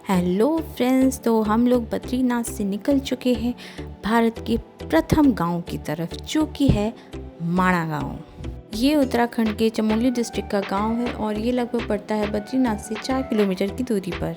Hello friends, तो हम लोग बद्रीनाथ से निकल चुके हैं भारत के प्रथम गांव की तरफ, जो कि है माणा गांव। ये उत्तराखंड के चमोली डिस्ट्रिक्ट का गांव है और ये लगभग पड़ता है बद्रीनाथ से 4 किलोमीटर की दूरी पर।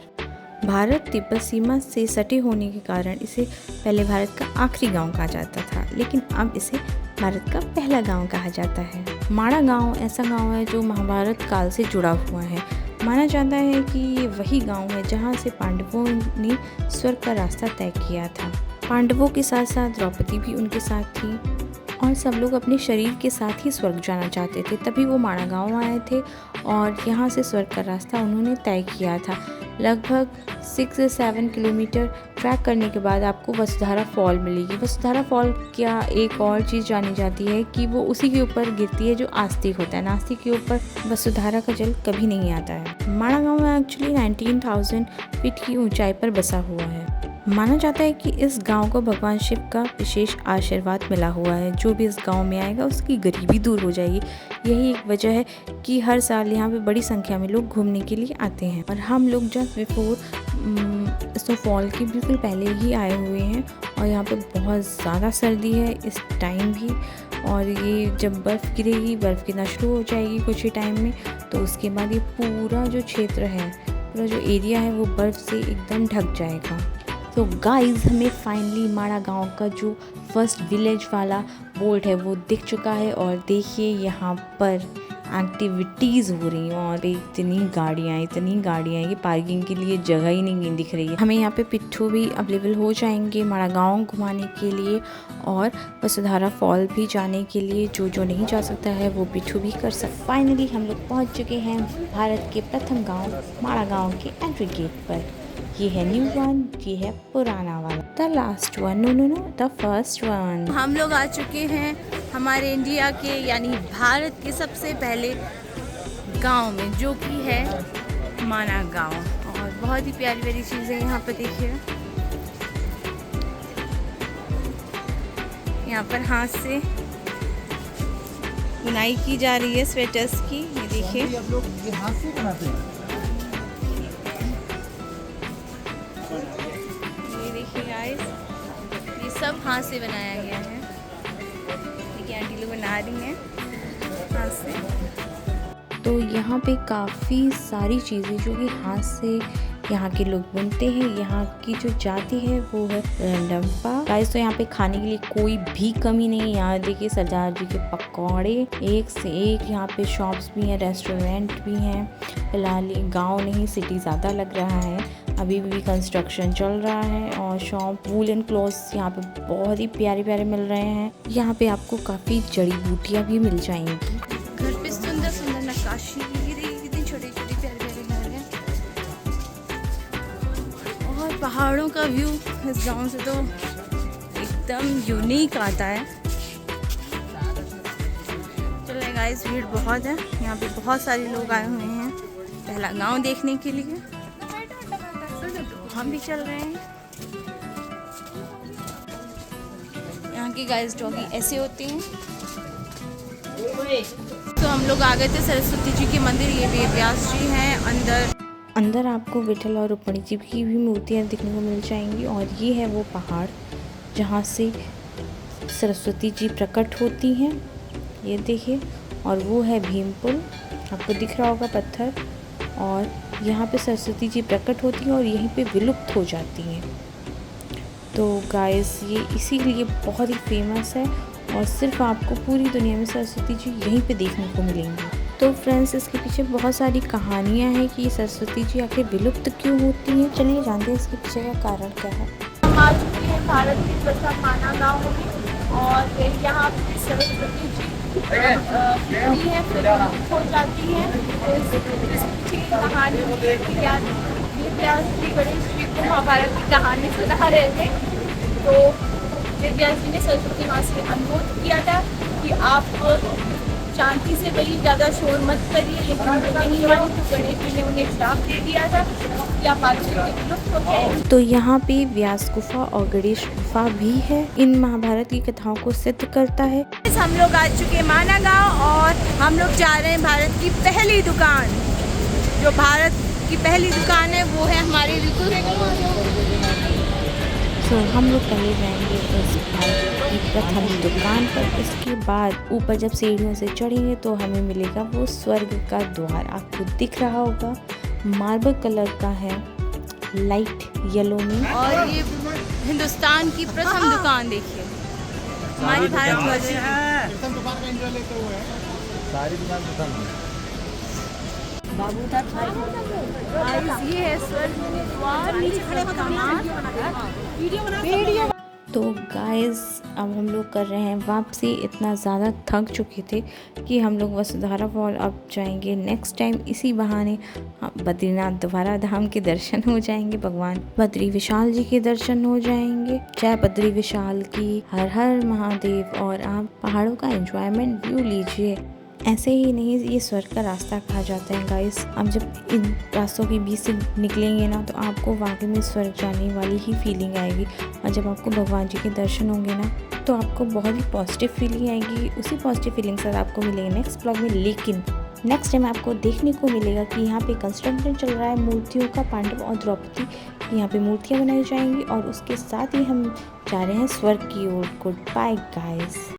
भारत तिब्बत सीमा से सटे होने के कारण इसे पहले भारत का आखिरी गांव कहा जाता था, लेकिन अब इसे भारत का पहला गांव कहा जाता है। माणा गांव ऐसा गांव है जो महाभारत काल से जुड़ा हुआ है। माना जाता है कि ये वही गांव है जहां से पांडवों ने स्वर्ग का रास्ता तय किया था। पांडवों के साथ साथ द्रौपदी भी उनके साथ थी और सब लोग अपने शरीर के साथ ही स्वर्ग जाना चाहते थे, तभी वो माणा गांव आए थे और यहाँ से स्वर्ग का रास्ता उन्होंने तय किया था। लगभग 6 से 7 किलोमीटर ट्रैक करने के बाद आपको वसुधारा फॉल मिलेगी। वसुधारा फॉल क्या एक और चीज़ जानी जाती है कि वो उसी के ऊपर गिरती है जो आस्तिक होता है। नास्तिक के ऊपर वसुधारा का जल कभी नहीं आता है। माणा गांव में एक्चुअली 19,000 फीट की ऊंचाई पर बसा हुआ है। माना जाता है कि इस गांव को भगवान शिव का विशेष आशीर्वाद मिला हुआ है। जो भी इस गांव में आएगा उसकी गरीबी दूर हो जाएगी। यही एक वजह है कि हर साल यहाँ पे बड़ी संख्या में लोग घूमने के लिए आते हैं। और हम लोग जस्ट बिफोर स्नोफॉल के बिल्कुल पहले ही आए हुए हैं और यहाँ पे बहुत ज़्यादा सर्दी है इस टाइम भी। और ये जब बर्फ़ गिरेगी, बर्फ़ गिरना शुरू हो जाएगी कुछ ही टाइम में, तो उसके बाद ये पूरा जो क्षेत्र है, पूरा जो एरिया है, वो बर्फ़ से एकदम ढक जाएगा। तो गाइस, हमें फाइनली माणा गांव का जो फर्स्ट विलेज वाला बोर्ड है वो दिख चुका है। और देखिए यहाँ पर एक्टिविटीज़ हो रही हैं और इतनी गाड़ियाँ ये पार्किंग के लिए जगह ही नहीं दिख रही है। हमें यहाँ पे पिट्ठू भी अवेलेबल हो जाएंगे माणा गांव घुमाने के लिए और वसुधारा फॉल भी जाने के लिए। जो नहीं जा सकता है वो पिट्ठू भी कर सकता। फाइनली हम लोग पहुँच चुके हैं भारत के प्रथम गाँव माणा गाँव के एंट्री गेट पर। ये है न्यू वन, ये है पुराना वाला, the last one, know the first one. हम लोग आ चुके हैं हमारे इंडिया के यानी भारत के सबसे पहले गांव में, जो कि है माणा गांव। और बहुत ही प्यारी प्यारी चीज़ें यहाँ पर देखिए। यहाँ पर हाथ से बुनाई की जा रही है स्वेटर्स की। ये देखिए, आप लोग ये हाथ से बनाते हैं। ये सब हाथ से बनाया गया है। देखिए आंटी लोग बना रही हैं हाथ से। तो यहाँ पे काफ़ी सारी चीज़ें जो कि हाथ से यहाँ के लोग बुनते हैं। यहाँ की जो जाति है वो है रंडम्पा। गाइस, तो यहाँ पे खाने के लिए कोई भी कमी नहीं है। यहाँ देखिए सरदार जी के पकौड़े एक से एक। यहाँ पे शॉप्स भी हैं, रेस्टोरेंट भी हैं। फिलहाल ये गाँव नहीं, सिटी ज़्यादा लग रहा है। अभी भी कंस्ट्रक्शन चल रहा है। और शॉप वूलन क्लॉथ्स यहाँ पे बहुत ही प्यारे प्यारे मिल रहे हैं। यहाँ पे आपको काफ़ी जड़ी बूटियाँ भी मिल जाएंगी। घर पे सुंदर सुंदर नक्काशी की गई, कितनी छोटे छोटे प्यारे प्यारे घर हैं। और पहाड़ों का व्यू इस गांव से तो एकदम यूनिक आता है। चलो गाइस, भीड़ बहुत है। यहाँ पे बहुत सारे लोग आए हुए हैं पहला गांव देखने के लिए। हम भी चल रहे हैं। यहाँ की गाइस डॉगी ऐसे होती हैं। तो हम लोग आ गए थे सरस्वती जी के मंदिर। ये वेद व्यास जी हैं। अंदर आपको विठल और रुक्मणी जी की भी मूर्तियाँ देखने को मिल जाएंगी। और ये है वो पहाड़ जहाँ से सरस्वती जी प्रकट होती हैं, ये देखिए। और वो है भीमपुल, आपको दिख रहा होगा पत्थर। और यहाँ पे सरस्वती जी प्रकट होती हैं और यहीं पे विलुप्त हो जाती हैं। तो गाइस, ये इसीलिए बहुत ही फेमस है और सिर्फ आपको पूरी दुनिया में सरस्वती जी यहीं पे देखने को मिलेंगी। तो फ्रेंड्स, इसके पीछे बहुत सारी कहानियाँ हैं कि सरस्वती जी आखिर विलुप्त क्यों होती हैं। चलिए जानते हैं इसके पीछे का कारण क्या है। हम आ चुके हैं भारत के प्रथम माणा गाँव में और यहाँ पे सरस्वती जी है फिर हो जाती है। इसकी कहानी व्यास जी गणेश जी को महाभारत की कहानी सुना रहे थे। तो व्यास जी ने सरस्वती माँ से अनुरोध किया था कि आप शांति से कहीं ज़्यादा शोर मत करिए, लेकिन नहीं मानी तो गणेश जी ने उन्हें श्राप दे दिया था कि आप आज विलुप्त हो गए। तो यहाँ पे व्यास गुफा और गणेश गुफा भी है। इन महाभारत की कथाओं को सिद्ध करता है। हम लोग आ चुके माणा गाँव और हम लोग जा रहे हैं भारत की पहली दुकान। जो भारत की पहली दुकान है वो है हमारे सो हम लोग पहले जाएंगे उस भारत की प्रथम दुकान पर, इसके बाद ऊपर जब सीढ़ियों से चढ़ेंगे तो हमें मिलेगा वो स्वर्ग का द्वार। आपको दिख रहा होगा, मार्बल कलर का है, लाइट येलो में। और ये हिंदुस्तान की प्रथम दुकान देखिए, हमारी भारतवर्ष की। दुकान का एंजॉय लेते हुए सारी दुकान खत्म। ये है स्वर्ग द्वार, नीचे तो गाइस अब हम लोग कर रहे हैं वापसी। इतना ज़्यादा थक चुके थे कि हम लोग वसुधारा फॉल अब जाएंगे नेक्स्ट टाइम। इसी बहाने बद्रीनाथ द्वारा धाम के दर्शन हो जाएंगे, भगवान बद्री विशाल जी के दर्शन हो जाएंगे। जय बद्री विशाल की, हर हर महादेव। और आप पहाड़ों का एंजॉयमेंट व्यू लीजिए। ऐसे ही नहीं, ये स्वर्ग का रास्ता कहा जाता है गाइस। हम जब इन रास्तों के बीच से निकलेंगे ना, तो आपको वाकई में स्वर्ग जाने वाली ही फीलिंग आएगी। और जब आपको भगवान जी के दर्शन होंगे ना, तो आपको बहुत ही पॉजिटिव फीलिंग आएगी। उसी पॉजिटिव फीलिंग से आपको मिलेगा नेक्स्ट ब्लॉग में। लेकिन नेक्स्ट टाइम आपको देखने को मिलेगा कि यहाँ पे कंस्ट्रक्शन चल रहा है मूर्तियों का। पांडव और द्रौपदी यहाँ पे मूर्तियाँ बनाई जाएंगी, और उसके साथ ही हम जा रहे हैं स्वर्ग की ओर। Good bye guys.